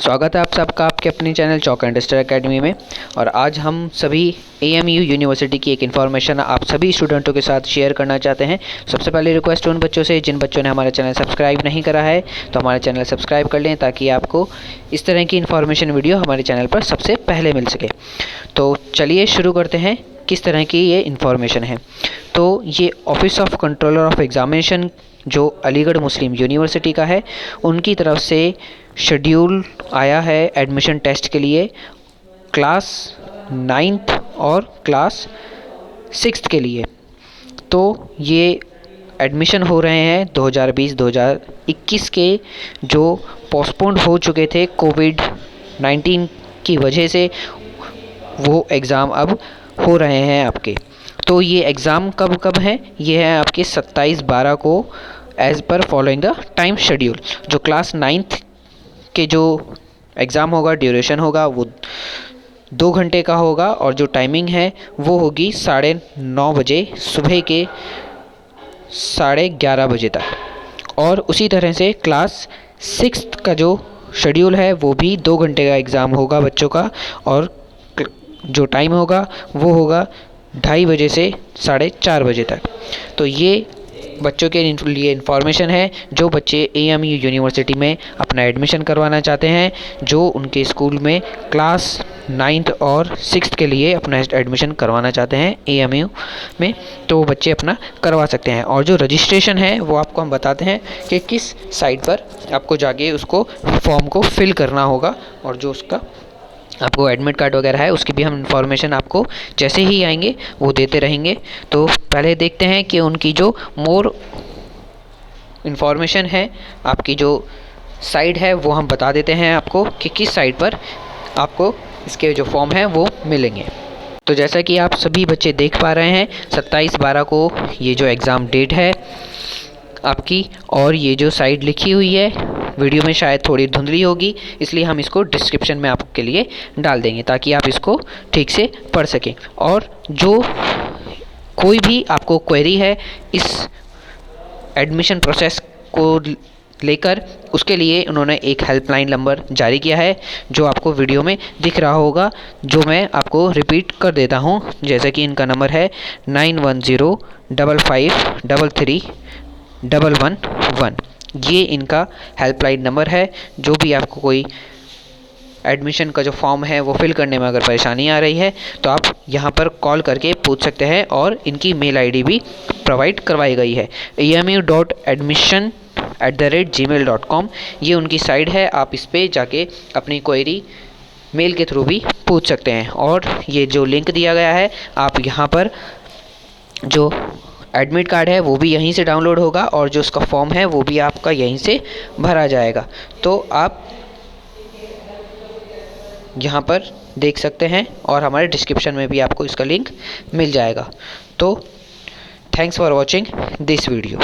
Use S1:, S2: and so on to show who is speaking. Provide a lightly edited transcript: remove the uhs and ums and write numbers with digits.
S1: स्वागत है आप सबका आपके अपने channel chalk and star academy में। और आज हम सभी एएमयू यूनिवर्सिटी की एक इन्फॉर्मेशन आप सभी स्टूडेंटों के साथ शेयर करना चाहते हैं। सबसे पहले रिक्वेस्ट उन बच्चों से जिन बच्चों ने हमारा चैनल सब्सक्राइब नहीं करा है तो हमारे चैनल सब्सक्राइब कर लें ताकि आपको इस तरह की इन्फॉर्मेशन वीडियो हमारे चैनल पर सबसे पहले मिल सके। तो चलिए शुरू करते हैं किस तरह की ये इन्फॉर्मेशन है। तो ये office of controller of examination जो अलीगढ़ मुस्लिम यूनिवर्सिटी का है, उनकी तरफ से शेड्यूल आया है एडमिशन टेस्ट के लिए क्लास 9th और क्लास 6th के लिए। तो ये एडमिशन हो रहे हैं 2020-2021 के जो पोस्टपोन्ड हो चुके थे कोविड-19 की वजह से, वो एग्ज़ाम अब हो रहे हैं आपके। तो ये एग्ज़ाम कब कब हैं? ये है आपके 27/12 को as per following the time schedule. जो क्लास 9th के जो एग्ज़ाम होगा, ड्यूरेशन होगा वो 2 घंटे का होगा और जो टाइमिंग है वो होगी 9:30 बजे सुबह के 11:30 बजे तक। और उसी तरह से क्लास 6th का जो शेड्यूल है वो भी 2 घंटे का एग्ज़ाम होगा बच्चों का, और जो टाइम होगा वो होगा 2:30 बजे से 4:30 बजे तक। तो ये बच्चों के लिए इन्फॉर्मेशन है जो बच्चे एएमयू यूनिवर्सिटी में अपना एडमिशन करवाना चाहते हैं, जो उनके स्कूल में क्लास 9th और 6th के लिए अपना एडमिशन करवाना चाहते हैं एएमयू में, तो वो बच्चे अपना करवा सकते हैं। और जो रजिस्ट्रेशन है वो आपको हम बताते हैं कि किस साइट पर आपको जाके उसको फॉर्म को फिल करना होगा, और जो उसका आपको एडमिट कार्ड वगैरह है उसकी भी हम इन्फॉर्मेशन आपको जैसे ही आएंगे वो देते रहेंगे। तो पहले देखते हैं कि उनकी जो मोर इन्फॉर्मेशन है, आपकी जो साइट है वो हम बता देते हैं आपको कि किस साइट पर आपको इसके जो फॉर्म हैं वो मिलेंगे। तो जैसा कि आप सभी बच्चे देख पा रहे हैं 27/12 को ये जो एग्ज़ाम डेट है आपकी, और ये जो साइट लिखी हुई है वीडियो में शायद थोड़ी धुंधली होगी, इसलिए हम इसको डिस्क्रिप्शन में आपके लिए डाल देंगे ताकि आप इसको ठीक से पढ़ सकें। और जो कोई भी आपको क्वेरी है इस एडमिशन प्रोसेस को लेकर, उसके लिए उन्होंने एक हेल्पलाइन नंबर जारी किया है जो आपको वीडियो में दिख रहा होगा, जो मैं आपको रिपीट कर देता हूं। जैसे कि इनका नंबर है 9105531111। ये इनका हेल्पलाइन नंबर है। जो भी आपको कोई एडमिशन का जो फॉर्म है वो फिल करने में अगर परेशानी आ रही है तो आप यहाँ पर कॉल करके पूछ सकते हैं, और इनकी मेल आईडी भी प्रोवाइड करवाई गई है emu.admission@gmail.com। ये उनकी साइट है, आप इस पर जाके अपनी क्वेरी मेल के थ्रू भी पूछ सकते हैं। और ये जो लिंक दिया गया है, आप यहाँ पर जो एडमिट कार्ड है वो भी यहीं से डाउनलोड होगा, और जो उसका फॉर्म है वो भी आपका यहीं से भरा जाएगा। तो आप यहाँ पर देख सकते हैं, और हमारे डिस्क्रिप्शन में भी आपको इसका लिंक मिल जाएगा। तो thanks for watching this video.